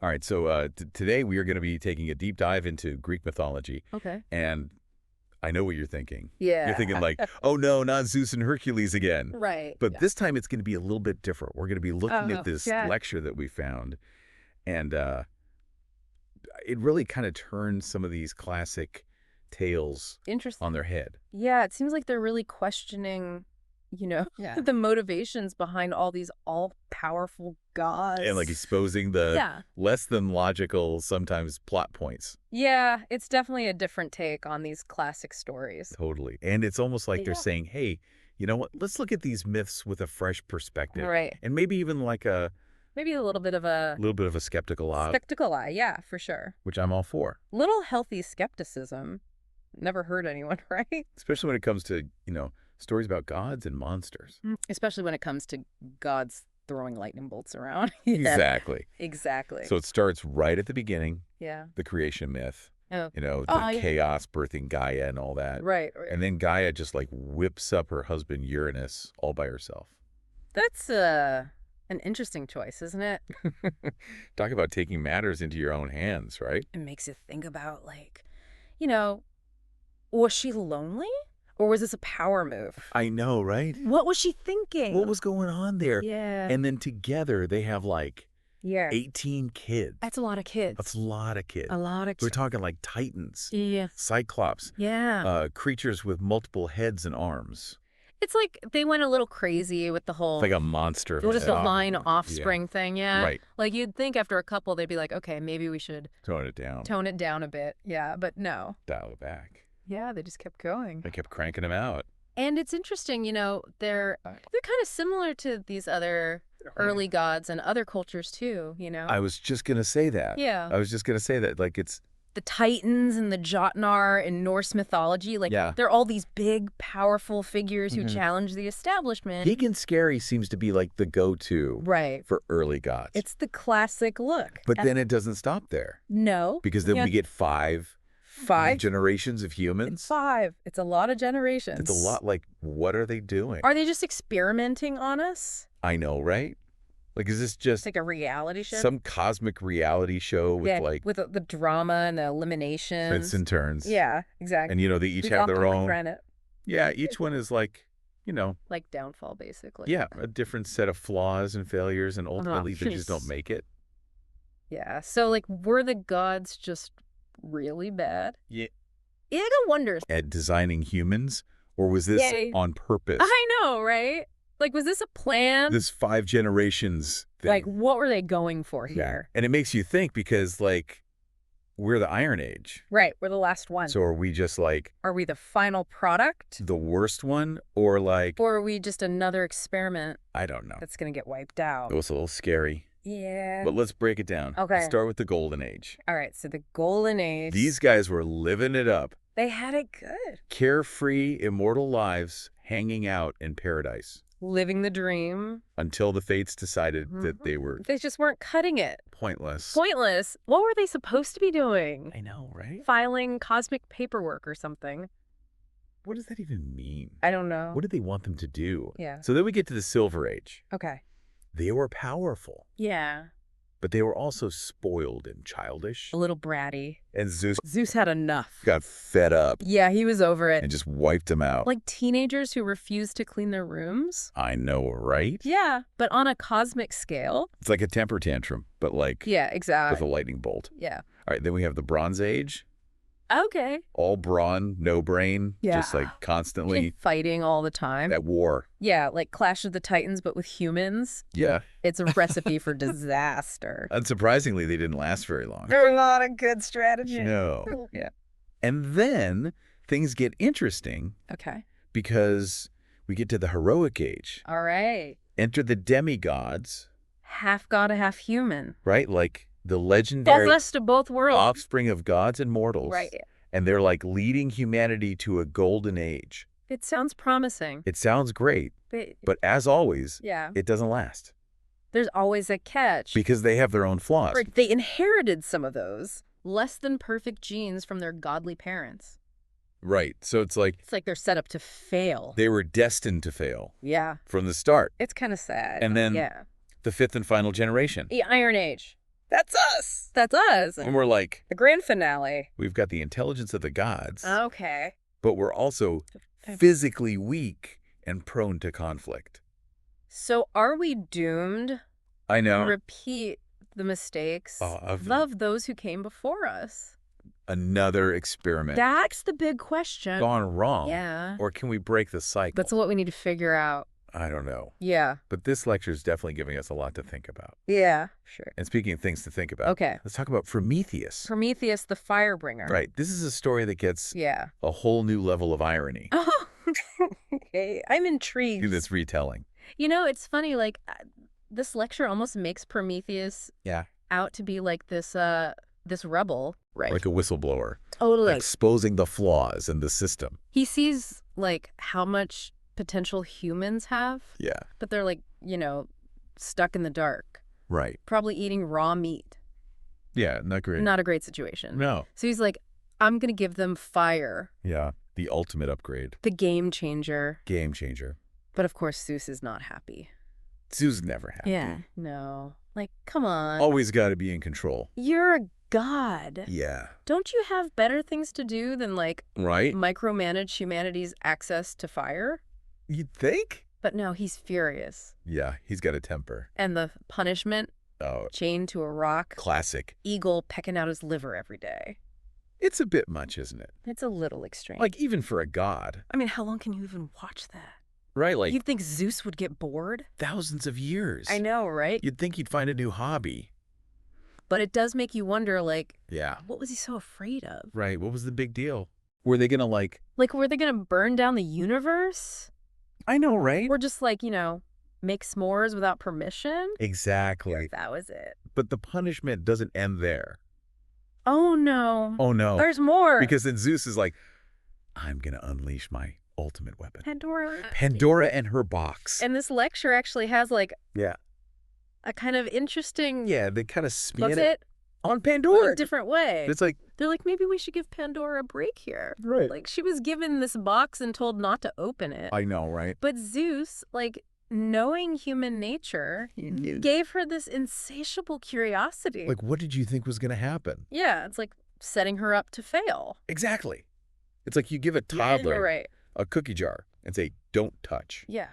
All right, so today we are going to be taking a deep dive into Greek mythology. Okay. And I know what you're thinking. Yeah. You're thinking like, oh no, not Zeus and Hercules again. Right. But this time it's going to be a little bit different. We're going to be looking at Oh, this yeah. lecture that we found. And it really kind of turns some of these classic tales Interesting. on their head. Yeah, it seems like they're really questioning, the motivations behind all these all-powerful gods. And like exposing the Yeah. less than logical, sometimes plot points. Yeah, it's definitely a different take on these classic stories. Totally. And it's almost like they're Yeah. saying, hey, you know what? Let's look at these myths with a fresh perspective. Right. And maybe even like Maybe a little bit of a skeptical eye, spectacle eye, yeah, for sure. which I'm all for. Little healthy skepticism. Never hurt anyone, right? Especially when it comes to, stories about gods and monsters. Especially when it comes to gods throwing lightning bolts around. Yeah. Exactly. Exactly. So it starts right at the beginning, yeah. the creation myth, Oh. the Yeah. chaos birthing Gaia and all that. Right. And then Gaia just like whips up her husband Uranus all by herself. That's an interesting choice, isn't it? Talk about taking matters into your own hands, right? It makes you think about, was she lonely? Or was this a power move? I know, right? What was she thinking? What was going on there? Yeah. And then together they have like yeah. 18 kids. That's a lot of kids. That's a lot of kids. A lot of kids. We're talking like titans, Yeah. cyclops, Yeah. creatures with multiple heads and arms. It's like they went a little crazy with the whole... Like a monster. just a line offspring thing, yeah. Right. Like you'd think after a couple they'd be like, okay, maybe we should Tone it down. tone it down a bit. Yeah, but no. Dial it back. Yeah, they just kept going. They kept cranking them out. And it's interesting, they're kind of similar to these other early gods and other cultures too, I was just going to say that. Yeah. I was just going to say that. Like it's... The Titans and the Jotnar in Norse mythology, they're all these big, powerful figures who challenge the establishment. Big and scary seems to be like the go-to Right. for early gods. It's the classic look. But then it doesn't stop there. No. Because then we get five generations of humans. It's 5. It's a lot of generations. It's a lot. Like, what are they doing? Are they just experimenting on us? I know, right? Like, is this just It's like a reality show? some cosmic reality show with with the drama and the eliminations. twists and turns? Yeah, exactly. And, they each have their own. Granite. Yeah, each one is like, Like downfall, basically. yeah, a different set of flaws and failures, and ultimately they just don't make it. Yeah, so, were the gods just really bad? Yeah. Ega wonders. At designing humans, or was this on purpose? I know, right? Was this a plan? This 5 generations thing. What were they going for here? And it makes you think because, we're the Iron Age. Right, we're the last one. So are we just, Are we the final product? the worst one? Or, Or are we just another experiment I don't know. that's going to get wiped out? It was a little scary. Yeah. But let's break it down. Okay. Let's start with the Golden Age. All right, so the Golden Age. These guys were living it up. They had it good. Carefree, immortal lives, hanging out in paradise. Living the dream. Until the fates decided that they were They just weren't cutting it. pointless. Pointless. What were they supposed to be doing? I know, right? Filing cosmic paperwork or something. What does that even mean? I don't know. What did they want them to do? Yeah. So then we get to the Silver Age. Okay. They were powerful, Yeah. but they were also spoiled and childish. A little bratty. And Zeus had enough. got fed up Yeah, he was over it. and just wiped them out. Like teenagers who refuse to clean their rooms. I know, right? Yeah, but on a cosmic scale. It's like a temper tantrum, but Yeah, with exactly. a lightning bolt. Yeah. All right, then we have the Bronze Age. Okay. All brawn, no brain, Yeah. just constantly Fighting all the time. at war. Yeah, like Clash of the Titans, but with humans. Yeah. It's a recipe for disaster. Unsurprisingly, they didn't last very long. They're not a good strategy. No. Yeah. And then things get interesting Okay. because we get to the Heroic Age. All right. Enter the demigods, Half god, half human. right? Like the Both legendary best of both worlds. offspring of gods and mortals. Right. And they're leading humanity to a golden age. It sounds promising. It sounds great, But but as always, yeah, it doesn't last there's always a catch. because they have their own flaws. Right, they inherited some of those less than perfect genes from their godly parents. Right. So it's like It's like they're set up to fail. they were destined to fail Yeah. from the start. It's kind of sad. And then yeah. the 5th and final generation. The Iron Age. That's us. That's us. And we're like, the grand finale. We've got the intelligence of the gods. Okay. But we're also physically weak and prone to conflict. So are we doomed? I know. Repeat the mistakes of those who came before us. Another experiment. That's the big question. Gone wrong. Yeah. Or can we break the cycle? That's what we need to figure out. I don't know. Yeah. But this lecture is definitely giving us a lot to think about. Yeah, sure. And speaking of things to think about, okay, let's talk about Prometheus. Prometheus, the firebringer. Right. This is a story that gets a whole new level of irony. Oh, okay. I'm intrigued. In this retelling. You know, it's funny, like, this lecture almost makes Prometheus out to be like this rebel. Right. Like a whistleblower. Totally. Exposing the flaws in the system. He sees, like, how much potential humans have. Yeah. But they're like, you know, stuck in the dark. Right. Probably eating raw meat. Yeah, not great. Not a great situation. No. So he's like, I'm going to give them fire. Yeah, the ultimate upgrade. The game changer. Game changer. But of course, Zeus is not happy. Zeus is never happy. Yeah. No. Like, come on. Always got to be in control. You're a god. Yeah. Don't you have better things to do than, like, micromanage humanity's access to fire? You'd think? But no, he's furious. Yeah, he's got a temper. And the punishment? Chained to a rock. Classic. Eagle pecking out his liver every day. It's a bit much, isn't it? It's a little extreme. Like, even for a god. I mean, how long can you even watch that? Right, like... You'd think Zeus would get bored? Thousands of years. I know, right? You'd think he'd find a new hobby. But it does make you wonder, like... Yeah. What was he so afraid of? Right, what was the big deal? Were they gonna, like... Like, were they gonna burn down the universe? I know, right? Or just, like, you know, make s'mores without permission? Exactly. That was it. But the punishment doesn't end there. Oh, no. Oh, no. There's more. Because then Zeus is like, I'm going to unleash my ultimate weapon. Pandora. Pandora and her box. And this lecture actually has, like, a kind of interesting... Yeah, they kind of spin Look it on Pandora. In a different way. It's like... They're like, maybe we should give Pandora a break here. Right. Like, she was given this box and told not to open it. I know, right? But Zeus, like, knowing human nature, gave her this insatiable curiosity. Like, what did you think was going to happen? Yeah, it's like setting her up to fail. Exactly. It's like you give a toddler a cookie jar and say, don't touch. Yeah.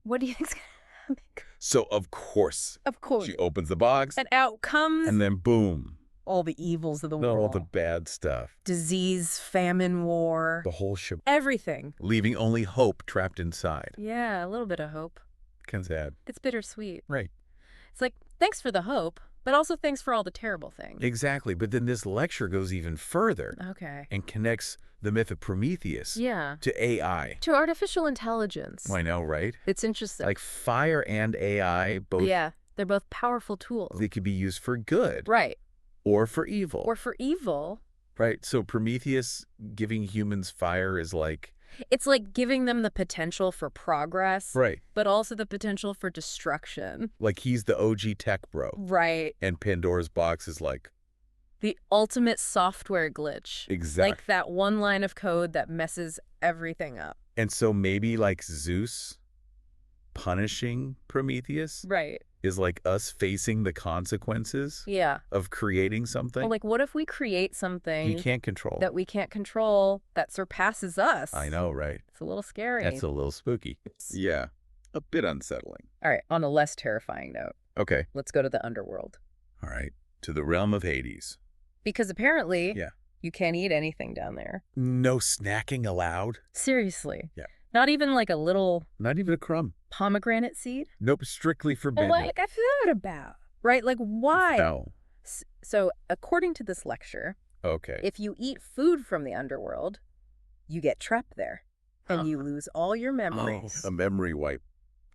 What do you think's going to happen? So, of course, she opens the box. And out comes... And then, boom. All the evils of the world. All the bad stuff. Disease, famine, war. The whole shit. Everything. Leaving only hope trapped inside. Yeah, a little bit of hope. Kind of sad. It's bittersweet. Right. It's like, thanks for the hope, but also thanks for all the terrible things. Exactly. But then this lecture goes even further. Okay. And connects the myth of Prometheus to AI. To artificial intelligence. I know, right? It's interesting. Like fire and AI both. Yeah, they're both powerful tools. They could be used for good. Right. Or for evil. Or for evil. Right. So Prometheus giving humans fire is like... It's like giving them the potential for progress. Right. But also the potential for destruction. Like he's the OG tech bro. Right. And Pandora's box is like... The ultimate software glitch. Exactly. Like that one line of code that messes everything up. And so maybe like Zeus punishing Prometheus. Right. Is like us facing the consequences of creating something. Well, like, what if we create something you can't control that we can't control that surpasses us? I know, right? It's a little scary. That's a little spooky. Yeah, a bit unsettling. All right, on a less terrifying note. Okay. Let's go to the underworld. All right, to the realm of Hades. Because apparently you can't eat anything down there. No snacking allowed? Seriously. Yeah. Not even like a little... Not even a crumb. Pomegranate seed? Nope, strictly forbidden. Like I thought about. Right? Like, why? No. So, according to this lecture, if you eat food from the underworld, you get trapped there. And you lose all your memories. Oh, a memory wipe.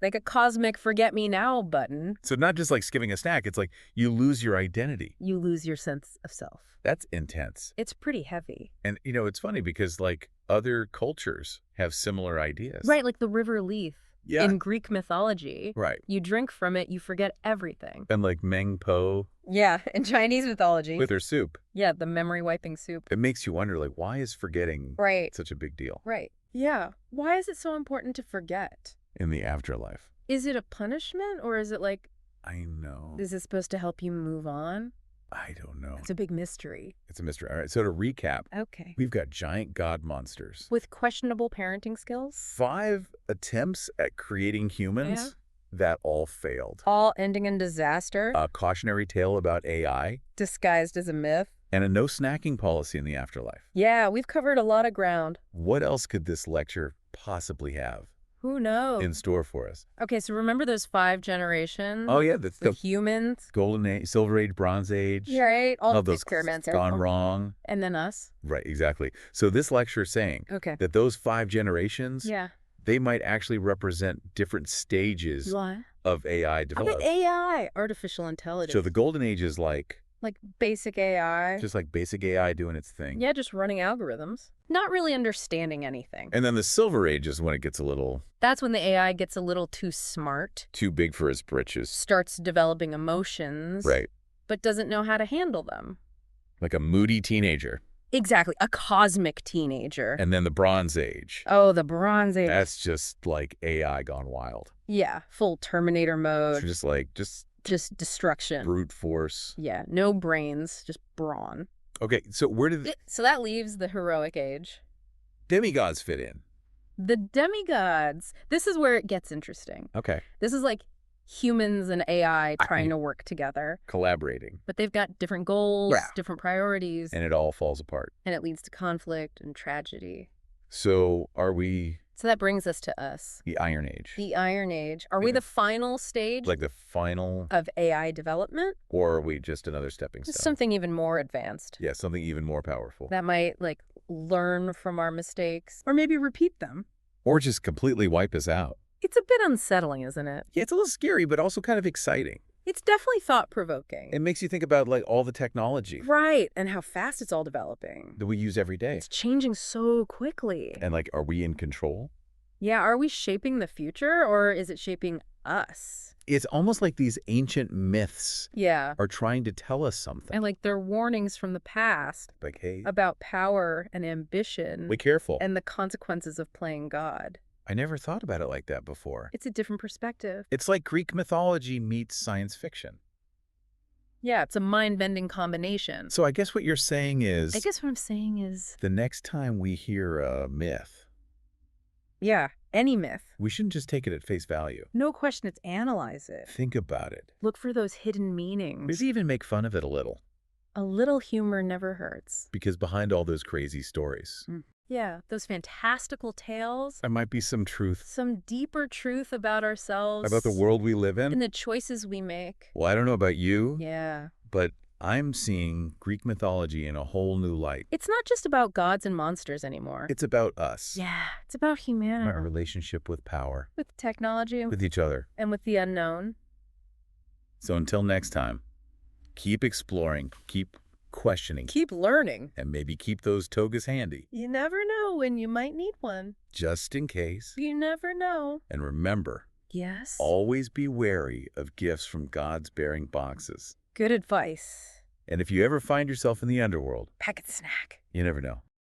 Like a cosmic forget-me-now button. So not just like skipping a snack, it's like you lose your identity. You lose your sense of self. That's intense. It's pretty heavy. And, you know, it's funny because, like, other cultures have similar ideas. Right, like the river Lethe. Yeah. In Greek mythology. Right. You drink from it, you forget everything. And, like, Meng Po. Yeah, in Chinese mythology. With her soup. Yeah, the memory-wiping soup. It makes you wonder, like, why is forgetting such a big deal? Right. Yeah. Why is it so important to forget? In the afterlife. Is it a punishment, or is it like... I know. Is it supposed to help you move on? I don't know. It's a big mystery. It's a mystery. All right, so to recap, Okay. we've got giant god monsters. With questionable parenting skills? 5 attempts at creating humans that all failed. All ending in disaster? A cautionary tale about AI. Disguised as a myth? And a no snacking policy in the afterlife. Yeah, we've covered a lot of ground. What else could this lecture possibly have Who knows? in store for us? Okay, so remember those 5 generations? Oh, yeah. The The humans? Golden Age, Silver Age, Bronze Age. Yeah, right? All those experiments. gone wrong. And then us? Right, exactly. So this lecture is saying that those 5 generations, they might actually represent different stages of AI development. AI, artificial intelligence. So the Golden Age is like basic AI. just like basic AI doing its thing. Yeah, just running algorithms. Not really understanding anything. And then the Silver Age is when it gets a little... That's when the AI gets a little too smart. too big for its britches. Starts developing emotions. Right. But doesn't know how to handle them. Like a moody teenager. Exactly. A cosmic teenager. And then the Bronze Age. Oh, the Bronze Age. That's just like AI gone wild. Yeah, full Terminator mode. Just destruction. Brute force. Yeah, no brains, just brawn. Okay, so where did... So that leaves the heroic age. demigods fit in? The demigods. This is where it gets interesting. Okay. This is like humans and AI trying to work together. Collaborating. But they've got different goals, different priorities. And it all falls apart. And it leads to conflict and tragedy. So are we... So that brings us to us. The Iron Age. The Iron Age. Are we the final stage? Like the final... of AI development? Or are we just another stepping stone? Something even more advanced. Yeah, something even more powerful. That might, learn from our mistakes. Or maybe repeat them. Or just completely wipe us out. It's a bit unsettling, isn't it? Yeah, it's a little scary, but also kind of exciting. It's definitely thought-provoking. It makes you think about, all the technology. Right, and how fast it's all developing. That we use every day. It's changing so quickly. And, are we in control? Yeah, are we shaping the future, or is it shaping us? It's almost like these ancient myths are trying to tell us something. And, they're warnings from the past. Like, hey... about power and ambition. Be careful. And the consequences of playing God. I never thought about it like that before. It's a different perspective. It's like Greek mythology meets science fiction. Yeah, it's a mind-bending combination. So I guess what you're saying is... I guess what I'm saying is... the next time we hear a myth... yeah, any myth. we shouldn't just take it at face value. No question, it's analyze it. Think about it. Look for those hidden meanings. Maybe even make fun of it a little. A little humor never hurts. Because behind all those crazy stories... yeah, those fantastical tales. there might be some truth. Some deeper truth about ourselves. About the world we live in. And the choices we make. Well, I don't know about you. Yeah. But I'm seeing Greek mythology in a whole new light. It's not just about gods and monsters anymore. It's about us. Yeah, it's about humanity. Our relationship with power. With technology. With each other. And with the unknown. So until next time, keep exploring, keep questioning. Keep learning. And maybe keep those togas handy. You never know when you might need one. Just in case. You never know. And remember. Yes? Always be wary of gifts from God's bearing boxes. Good advice. And if you ever find yourself in the underworld, pack a snack. You never know.